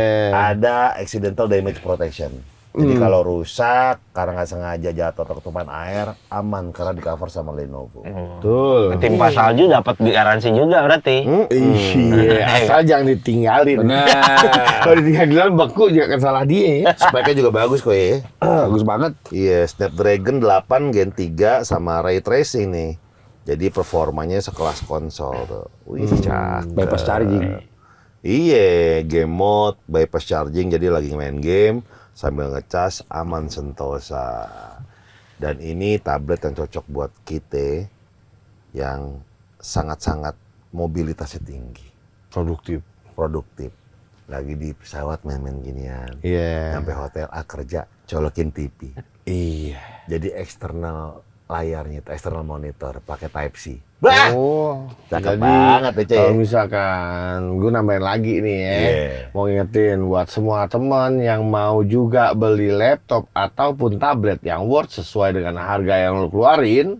Ada accidental damage protection. Jadi kalau rusak karena nggak sengaja jatuh atau ketumpahan air, aman karena di cover sama Lenovo. Betul. Ketimpa salju dapat garansi juga berarti. Iya, asal jangan ditinggalin. Benar. Kalau ditinggalin beku juga kan salah dia ya. Speknya juga bagus kok ya. Bagus banget. Iya, Snapdragon 8 Gen 3 sama ray tracing nih. Jadi performanya sekelas konsol tuh. Wih, cakep. Bypass charging. Iya, game mode, bypass charging, jadi lagi main game sambil ngecas, aman sentosa. Dan ini tablet yang cocok buat kita yang sangat-sangat mobilitasnya tinggi, produktif. Lagi di pesawat main-main ginian, Iya. sampai hotel kerja colokin TV. Iya. Jadi eksternal layarnya itu eksternal monitor pakai Type C. Oh, Cakep jadi banget deh, Cek. kalau misalkan gue nambahin lagi nih ya, mau ngingetin buat semua teman yang mau juga beli laptop ataupun tablet yang worth sesuai dengan harga yang lo keluarin,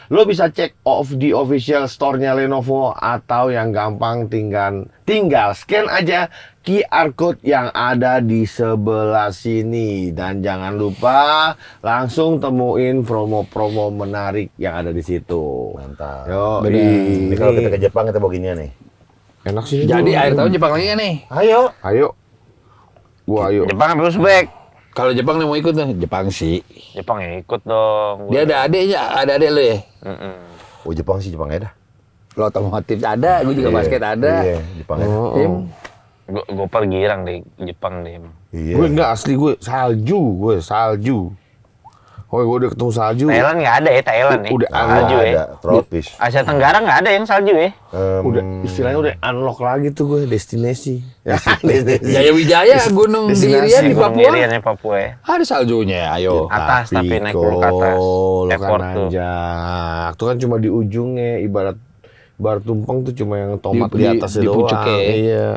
lo bisa cek di official store-nya Lenovo atau yang gampang tinggal scan aja QR code yang ada di sebelah sini. Dan jangan lupa langsung temuin promo-promo menarik yang ada di situ. Mantap. Yo, Ini kalau kita ke Jepang kita bawa ginian nih. enak sih. Jadi akhir tahun Jepang lagi nih. Ayo. Ayo. Jepang apa Uzbek? Kalau Jepang nih mau ikut tuh, Jepang sih. Jepang ya ikut dong. Dia ada adek lo ya. Oh Jepang sih Jepang ya dah. Lo otomotif ada, gue juga basket ada. Iya, Jepang ya. Tim. Gue pergirang deh Jepang deh. Iya. Gue enggak asli gue salju. Oh, gue udah ketemu salju. Thailand nggak ada ya Thailand nih. Udah salju ya. ada tropis. Asia Tenggara nggak ada yang salju ya. Udah istilahnya udah unlock lagi tuh gue destinasi. Jaya Wijaya, Gunung Dirian di Gunung Papua. Irian ya Papua ya. Ada saljunya, ayo. Atas tapi naik dulu ke atas. Lo kan Effort tuh. nanjak. Itu kan cuma di ujungnya, ibarat tumpeng tuh cuma yang tomat Di- di atasnya di doang. pucuknya. Iya.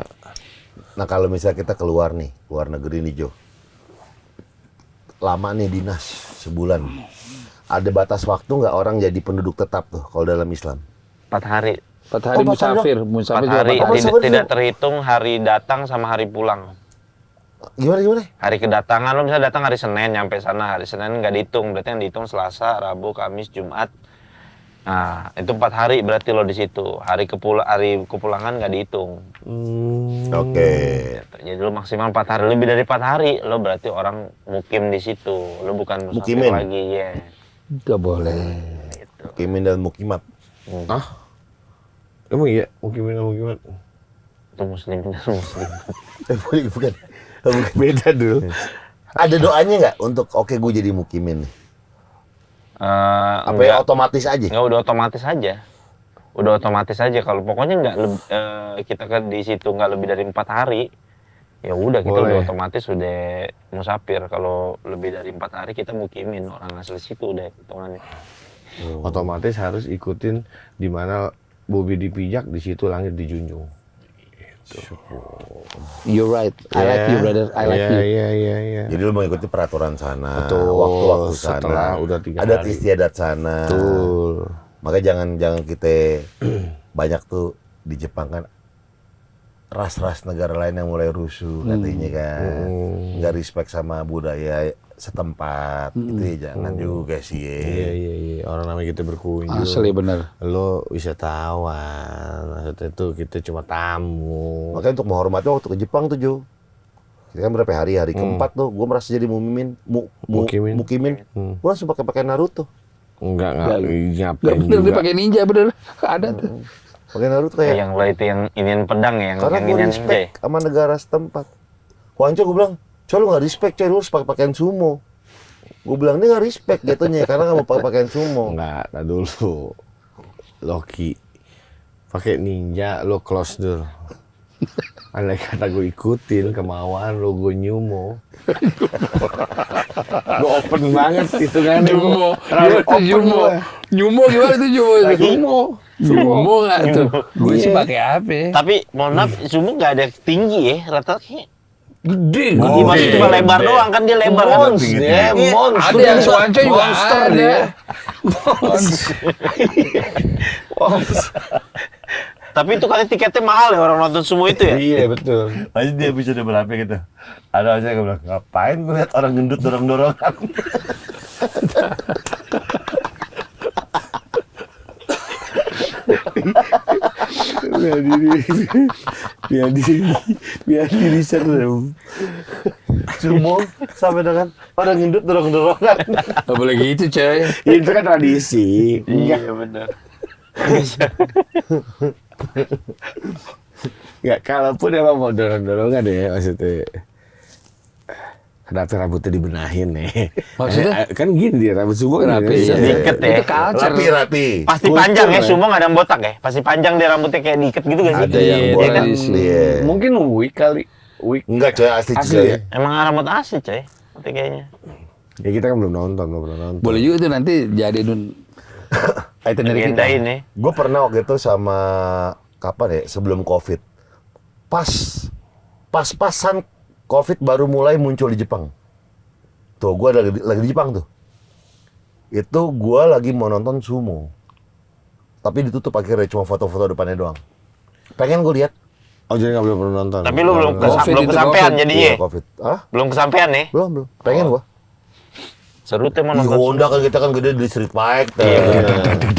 Nah kalau misalnya kita keluar negeri nih Jo. Lama nih dinas, sebulan. Ada batas waktu nggak orang jadi penduduk tetap tuh kalau dalam Islam? 4 hari. 4 hari Oh, musafir, 4 musafir juga hari. 4 hari. Sabar, Tidak sabar. terhitung hari datang sama hari pulang. Gimana? Hari kedatangan lo misalnya datang hari Senin nyampe sana, hari Senin nggak dihitung, berarti yang dihitung Selasa, Rabu, Kamis, Jumat. Nah, itu 4 hari berarti lo di situ. Hari kepulangan nggak dihitung. Oke. Jadi lo maksimal 4 hari, lebih dari 4 hari lo berarti orang mukim di situ. Lo bukan musafir Mukimin. lagi ya. Gak boleh. Mukimin dan mukimat. Emang iya, mukimin. Itu muslim dan muslim. Bukan. Beda dulu. Ada doanya nggak untuk oke gue jadi mukimin nih? Apa ya otomatis aja? Nggak, udah otomatis aja. Udah otomatis aja kalau pokoknya kita kan di situ nggak lebih dari 4 hari. Ya udah kita Boleh. udah otomatis udah musafir. Kalau lebih dari 4 hari kita mukimin, orang asli situ udah hitungannya. Otomatis harus ikutin di mana Bobi dipijak, di situ langit dijunjung. You're right. I like you, brother. I like you. Iya. Jadi lu mengikuti peraturan sana, Betul, waktu-waktu sana, setelah udah 3 adat hari. istiadat sana. Betul. Maka jangan kita banyak tuh di Jepang kan ras-ras negara lain yang mulai rusuh katanya kan, nggak respect sama budaya setempat, itu ya jangan juga sih. Iya. Orang namanya kita berkunjung. Asli bener. Lo wisatawan, maksudnya tuh kita cuma tamu. Makanya untuk menghormati waktu ke Jepang tuh Jo, kita kan berapa hari keempat tuh, gue merasa jadi mukimin. Gue langsung pakai Naruto. Enggak Gak ngapain bener, dia juga. pakai ninja bener. Ada tuh. Pakai Naruto kayak. Yang lo itu yang inian pedang ya, Karena yang gue inian respect sama negara setempat. Wanco gue bilang, coy lu gak respect coy, lu harus pakai pakaian sumo. Gue bilang dia gak respect jatuhnya karena gak mau pakai pakaian sumo. Enggak, tak dulu. Loki pakai ninja, lo close dulu. Andai kata gue ikutin kemauan lo, gue nyumo. Gue open banget itu kan. Jumo. Terlalu open Jumo. gue. Nyumo gimana tuh Jumo? Sumo nggak tuh? Gue sih pakai apa? Tapi mohon maaf, sumo nggak ada tinggi ya, rata-rata kayak Gede, masih cuma lebar doang kan, dia lebar kan. Monster. Ada yang Suanco juga Monster ada. dia. Tapi itu kan tiketnya mahal ya orang nonton sumo itu ya. Iya betul. Pasti dia bisa udah berapa gitu. Ada aja yang bilang, ngapain gue liat orang gendut dorong-dorongan. Biar diri seru. Sumo sampai dengan orang gendut dorong-dorongan. Gak boleh gitu coy. Itu kan tradisi. Iya benar. Ya, kalaupun emang mau dorong-dorongan ya maksudnya. Tapi rambutnya dibenahin nih. Maksudnya? Kan gini dia rambut sumo kan Rapi, gini. iya. Diiket ya. Itu culture. Rapi. Pasti Kultur, panjang ya, ya. Sumo nggak ada yang botak ya? Pasti panjang dia rambutnya kayak diiket gitu gak sih? Ada yang Iya, botak. kan? Iya. Mungkin wig kali. Wig. Enggak coy, asli Asli juga ya? ya. Emang rambut asli coy, nanti kayaknya. Ya kita kan belum pernah nonton. Boleh juga tuh nanti jadiin itinerary kita. Legendain ya. Gue pernah waktu itu sama kapan ya? Sebelum COVID. Pas-pasan COVID baru mulai muncul di Jepang. Tuh, gue lagi di Jepang tuh. Itu gue lagi mau nonton sumo. Tapi ditutup akhirnya, cuma foto-foto depannya doang. Pengen gue lihat. Oh jadi nggak belum pernah nonton. Tapi lu belum Covid itu, kesampean Covid. jadinya. Iya, COVID. Hah? Belum kesampean nih. Belum. Pengen gue. Seru tuh mau Di nonton. Honda kan kita kan gede di Street Fighter. Iya.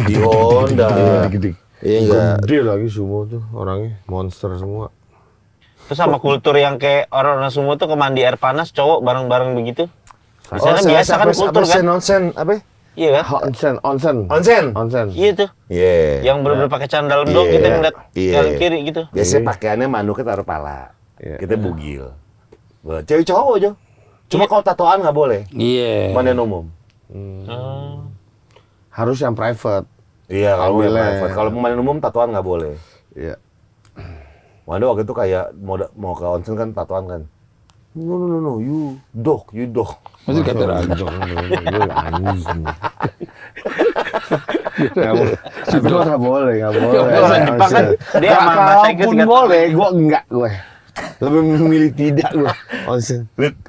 Di Honda. Gede. Iya enggak. Gede lagi sumo tuh orangnya monster semua. Terus sama kultur yang kayak orang-orang sumo tuh ke mandi air panas cowok bareng-bareng begitu. Di sana biasa kan kultur kan? Onsen, apa? Iya kan? Onsen. Iya tuh. Iya. Yang bener-bener pakai sandal dong Iya. kita ngeliat Iya. kanan kiri gitu. Biasanya pakaiannya manuknya taruh pala. Iya. Kita bugil. Cewek cowok aja. Cuma kalau tatoan nggak boleh. Iya. Mandian umum. Harus yang private. Iya, kalau Boleh. private. Kalau mandian umum tatoan nggak boleh. Iya. Wanda waktu itu kayak mau ke onsen kan tatoan kan. No, you dog. Masih kata Anjing. Itu nggak boleh. Orang Jepang kan dia sama bahasa Inggris Kalaupun nggak- boleh, gue. Lebih memilih tidak gue. Onsen.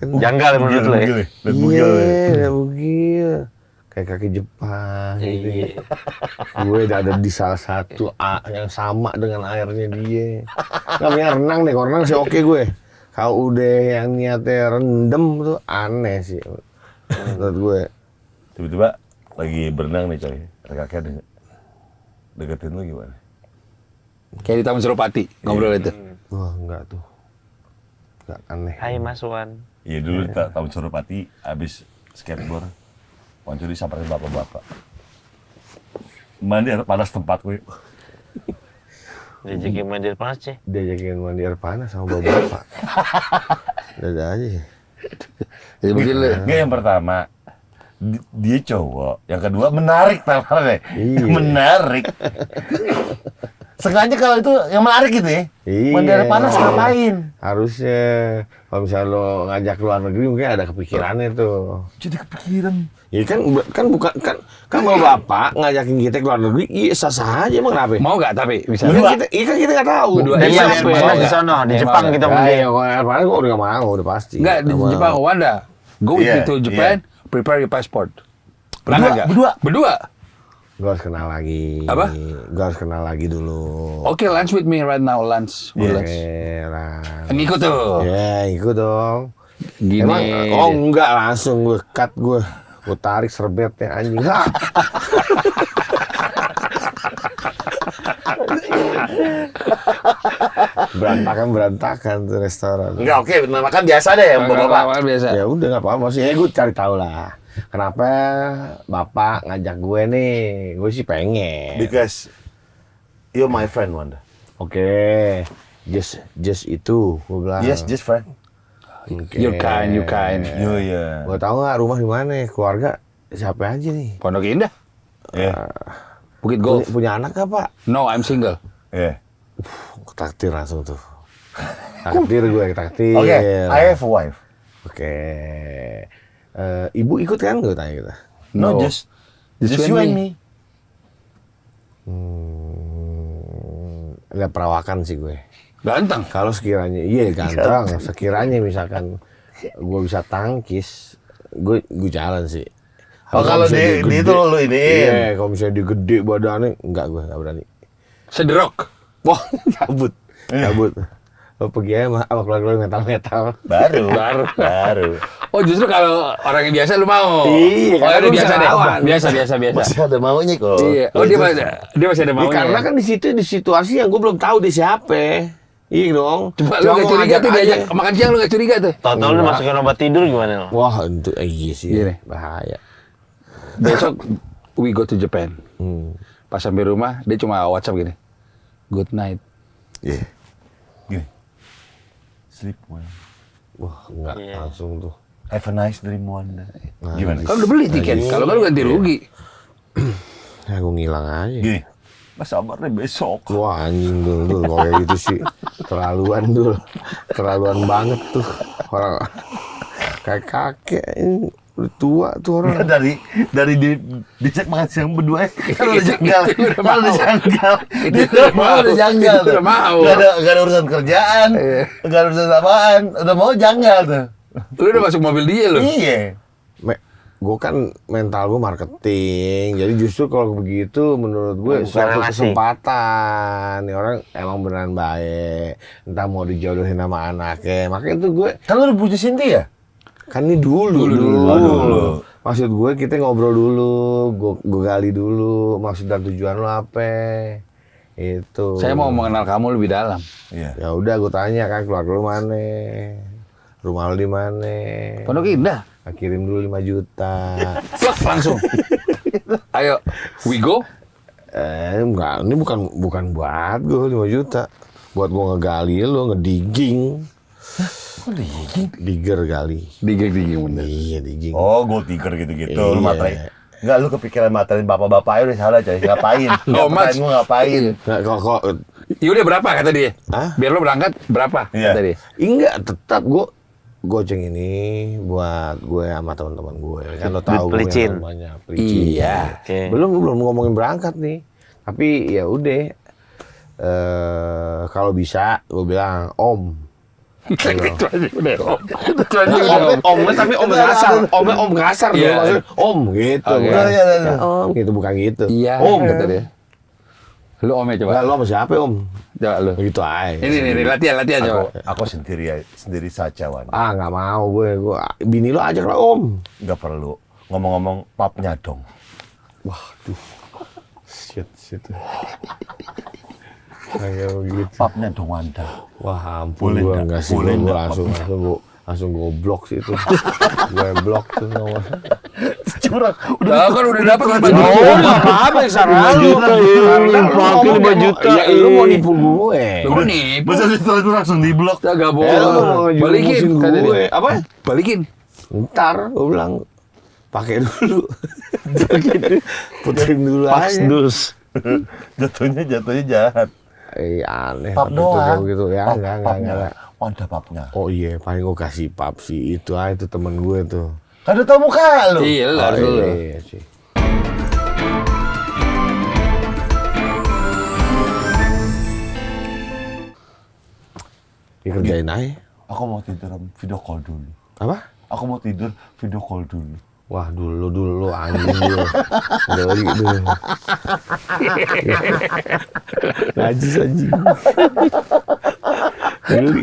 Janggal menurut lo ya. Iya, bugil. Kayak kaki Jepang gitu. Iya. Gue udah ada di salah satu A yang sama dengan airnya dia. Namanya renang deh, kalau renang sih oke gue. Kalau udah yang niatnya rendem tuh aneh sih menurut gue. Tiba-tiba lagi berenang nih coy. Kakaknya deketin lu gimana? Kayak di Taman Suropati ngobrol itu. Wah enggak tuh, enggak aneh. Hai Mas Wan. Iya dulu tahun Suropati abis skateboard. Wancu disamperin bapak-bapak. Mandi air panas tempat gue. Diajakin main di air panas sih. Diajakin mandi air panas sama bapak. Udah aja sih. Jadi begini. Nggak, yang pertama dia cowok, yang kedua menarik tawarannya. Iya. Menarik. Sengaja kalau itu yang menarik gitu ya. Iya. Mandi air panas ngapain? Harusnya kalau misalnya lo ngajak luar negeri mungkin ada kepikirannya tuh. Jadi kepikiran. Ya kan bukan kan mau bapak ngajakin kita ke luar negeri, iya sah-sah aja emang kenapa? Mau nggak tapi bisa? Kan kita nggak tahu. Berdua. Iya, Iya, air mau panas di nggak? sana, di Iya, Jepang mau kita Ya, pergi. ya, kalau air panas gua udah nggak mau, udah pasti. Enggak, di Nggak mau. Jepang, Wanda. Go with Iya, me to Japan, prepare your passport. Pernah Berdua, nggak? berdua. Berdua? Gua harus kenal lagi. Apa? Gua harus kenal lagi dulu. Oke, lunch with me right now, lunch. Go lunch. Lah. Ngikut tuh. Ya, ikut dong. Gini. Emang, oh enggak langsung gue cut gue tarik serbetnya anjing. Ha! berantakan tuh restoran. Enggak, oke, makan biasa deh yang bapak-bapak. Makan biasa. Ya udah nggak apa-apa sih. Gue cari tahu lah. Kenapa bapak ngajak gue nih? Gue sih pengen. Because you're my friend, Wanda. Oke, just itu gue bilang. Yes, just friend. Oke. You kind. Iya. Gue tahu nggak rumah di mana? Keluarga siapa aja nih? Pondok Indah. Iya. Bukit Golf. Punya anak gak pak? No, I'm single. Iya. Takdir langsung tuh. Takdir gue, takdir. Oke, I have a wife. Oke. Ibu ikut kan gue tanya kita. No, No. just you and me. Lihat perawakan sih gue. Ganteng. Kalau sekiranya, iya ganteng. Sekiranya misalkan gue bisa tangkis, gue jalan sih. Oh, kalau misalnya di gede- itu lu iniin. Iya, kalau misalnya dia gede badannya, enggak gue nggak berani. Sederok. Wah, cabut. Lo pergi aja sama keluarga metal-metal. Baru. Oh, justru kalau orang yang biasa lu mau. Iya, oh, karena ya lu udah biasa bisa deh. lawan. Biasa. Masih ada maunya kok. Iya. Oh, dia masih ada Ya, maunya. karena kan di situ di situasi yang gue belum tahu dia siapa. Iya dong. Coba lu Cuma nggak mau curiga ngajak tuh aja. diajak makan siang, lu nggak curiga tuh. Tahu-tahu lu masukin obat tidur gimana lo? Wah, untuk iya sih. Gini. Bahaya. Besok we go to Japan. Hmm. Pas sampai rumah dia cuma WhatsApp gini. Good night. Iya. Gini. Sleep well. Wah, enggak Iya. langsung tuh. Have a nice dream Wanda. Gimana? Kan udah beli tiket. Kalau nggak lu ganti rugi. Ya gue ngilang aja. Gini, mas sabar deh besok. Wah anjing dul, kalau kayak gitu sih terlaluan dul, terlaluan banget tuh orang kayak kakek ini udah tua tuh orang. dari dicek makan siang berdua kan udah janggal, kan udah janggal. Udah janggal tuh. Udah mau. Gak ada urusan kerjaan, gak ada urusan apaan, udah mau janggal tuh. Lu udah masuk mobil dia lu. Iya. Gue kan mental gue marketing, jadi justru kalau begitu menurut gue Bukan suatu relasi. kesempatan. Nih orang emang beneran baik, entah mau dijodohin sama anaknya. Makanya itu gue Kan lu udah punya Cindy ya? kan ini dulu. Dulu. Maksud gue kita ngobrol dulu, gue gali dulu maksud dan tujuan lo apa. Itu. Saya mau mengenal kamu lebih dalam. Iya. Ya udah gue tanya kan keluarga lu mana, rumah lu di mana. Pondok Indah. Kirim dulu 5 juta. Plak langsung. Ayo, we go. Enggak, ini bukan buat gue 5 juta. Buat gue ngegali lo, ngedigging. Kok digging? Digger gali. Digeng bener. Iya, digging. Oh, gold digger gitu-gitu. Lu Iya. materi. Enggak, lu kepikiran materi bapak-bapaknya udah salah coy. Ngapain? Oh, Mas. Gua ngapain? Nah, kok Yaudah berapa kata dia? Hah? Biar lo berangkat berapa Iya. kata dia? enggak, tetap gue goceng ini buat gue sama teman-teman gue. Kan lo tahu gue Pelicin. yang namanya pelicin. Iya. Oke. Belum ngomongin berangkat nih. Tapi ya udah. Kalau bisa gue bilang Om. Itu aja udah om. Itu aja udah om. Omnya tapi om kasar. Omnya om kasar Iya. maksudnya Om gitu. Oke. bukan, Iya. "Ya, Om gitu bukan gitu. Iya. Om kata dia. Lu omnya coba. Enggak, lo sama siapa Om? Coba lu. Begitu aja. Ini latihan coba. Aku sendiri saja, Wan. Ah nggak mau gue bini lo ajak lah Om. Nggak perlu. Ngomong-ngomong papnya dong. Waduh. Shit. Kayak begitu. Papnya dong Wanda. Wah ampun Boleh gue nggak? nggak sih Boleh gue nggak? langsung gue blok sih itu. Gue blok tuh nomor. Curang. Udah kan udah dapat 5 Oh, juta. nggak apa-apa yang salah lu. Karena lu Pakai ngomong 5 juta. Ya, lu mau nipu gue. Lu nipu. Masa setelah itu langsung di blok? Kagak Lu mau boleh. Balikin ngejurusin kata gue. dia. Apa? Balikin. Ntar gue bilang pakai dulu. Puterin dulu aja. Dus. Jatuhnya jahat. Aneh. Pap tapi itu kayak doang. begitu ya. Enggak. Papnya. Wanda papnya. Oh iya, paling gue kasih pap sih. Itu temen gue tuh. Kan udah tau muka lu. Iya lah Oh, dulu. iya sih. Dikerjain aja. Aku mau tidur video call dulu. Apa? Aku mau tidur video call dulu. Wah dulu anjing dulu. Doli dulu. Najis anjing. Doli.